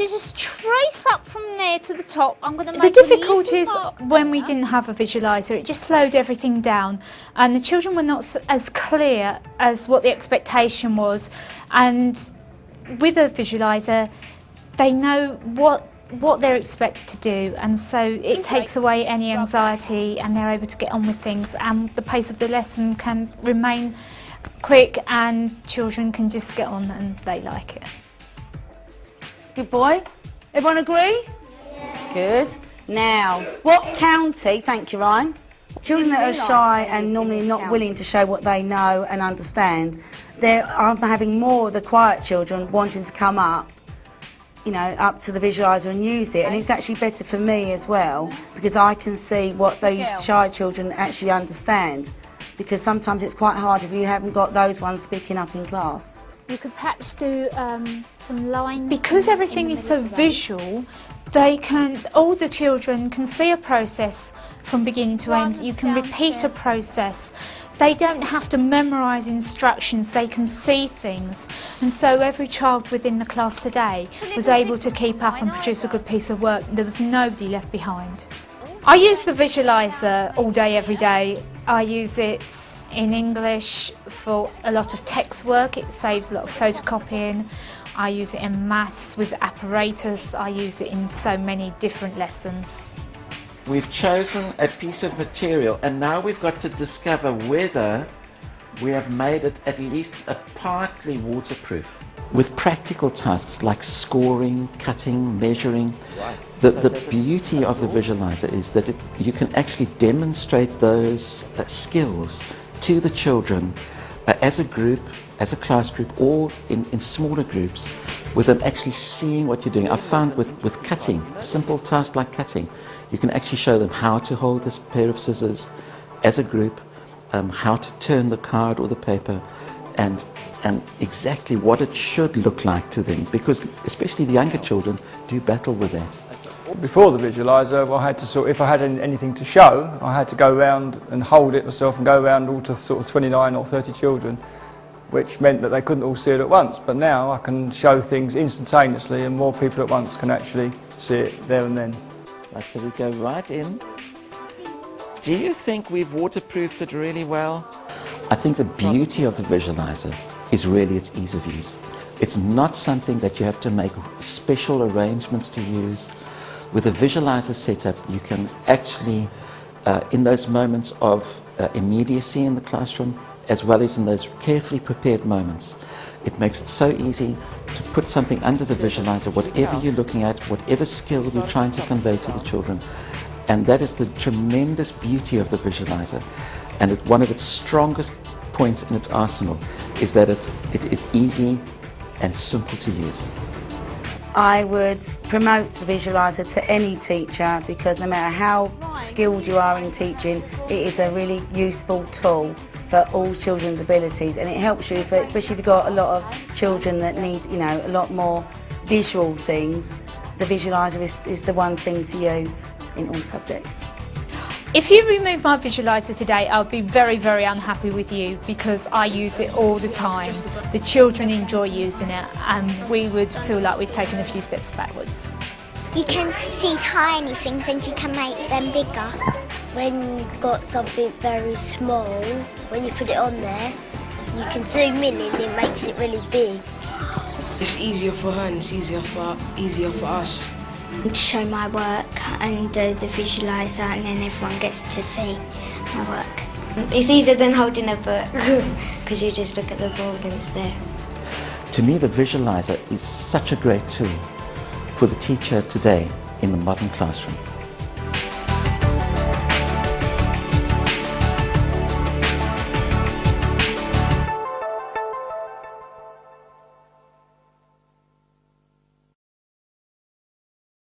you just trace up from there to the top. I'm going to The make difficulties a little mark when we there. didn't have a visualiser, it just slowed everything down, and the children were not as clear as what the expectation was. And with a visualiser, they know what they're expected to do, and so it takes away any anxiety, and they're able to get on with things, and the pace of the lesson can remain quick, and children can just get on and they like it. Good boy. Everyone agree? Yeah. Good. Now, what county, thank you Ryan, children that are shy and normally not willing to show what they know and understand, I'm having more of the quiet children wanting to come up, you know, up to the visualiser and use it, and it's actually better for me as well because I can see what those shy children actually understand, because sometimes it's quite hard if you haven't got those ones speaking up in class. You could perhaps do some lines. Because everything is so visual, all the children can see a process from beginning to end. You can repeat a process. They don't have to memorise instructions, they can see things. And so every child within the class today was able to keep up and produce a good piece of work. There was nobody left behind. I use the visualiser all day, every day. I use it in English for a lot of text work. It saves a lot of photocopying. I use it in maths with apparatus. I use it in so many different lessons. We've chosen a piece of material, and now we've got to discover whether we have made it at least partly waterproof. With practical tasks like scoring, cutting, measuring, the beauty of the visualiser is that you can actually demonstrate those skills to the children as a group, as a class group, or in smaller groups, with them actually seeing what you're doing. I've found with cutting, a simple task like cutting, you can actually show them how to hold this pair of scissors as a group, how to turn the card or the paper, and exactly what it should look like to them, because especially the younger children do battle with that. Before the visualiser, I had to if I had anything to show, I had to go around and hold it myself and go around all to sort of 29 or 30 children, which meant that they couldn't all see it at once. But now I can show things instantaneously and more people at once can actually see it there and then. Right, so we go right in. Do you think we've waterproofed it really well? I think the beauty of the visualiser is really its ease of use. It's not something that you have to make special arrangements to use. With a visualiser setup, you can actually, in those moments of immediacy in the classroom, as well as in those carefully prepared moments, it makes it so easy to put something under the visualiser, whatever you're looking at, whatever skill you're trying to convey to the children. And that is the tremendous beauty of the visualiser. And one of its strongest points in its arsenal is that it is easy and simple to use. I would promote the visualiser to any teacher, because no matter how skilled you are in teaching, it is a really useful tool for all children's abilities, and it helps you, especially if you've got a lot of children that need, you know, a lot more visual things. The visualiser is the one thing to use in all subjects. If you remove my visualiser today, I'll be very, very unhappy with you, because I use it all the time. The children enjoy using it, and we would feel like we've taken a few steps backwards. You can see tiny things and you can make them bigger. When you've got something very small, when you put it on there, you can zoom in and it makes it really big. It's easier for her and it's easier for us. To show my work and do the visualiser, and then everyone gets to see my work. It's easier than holding a book because you just look at the board and it's there. To me, the visualiser is such a great tool for the teacher today in the modern classroom.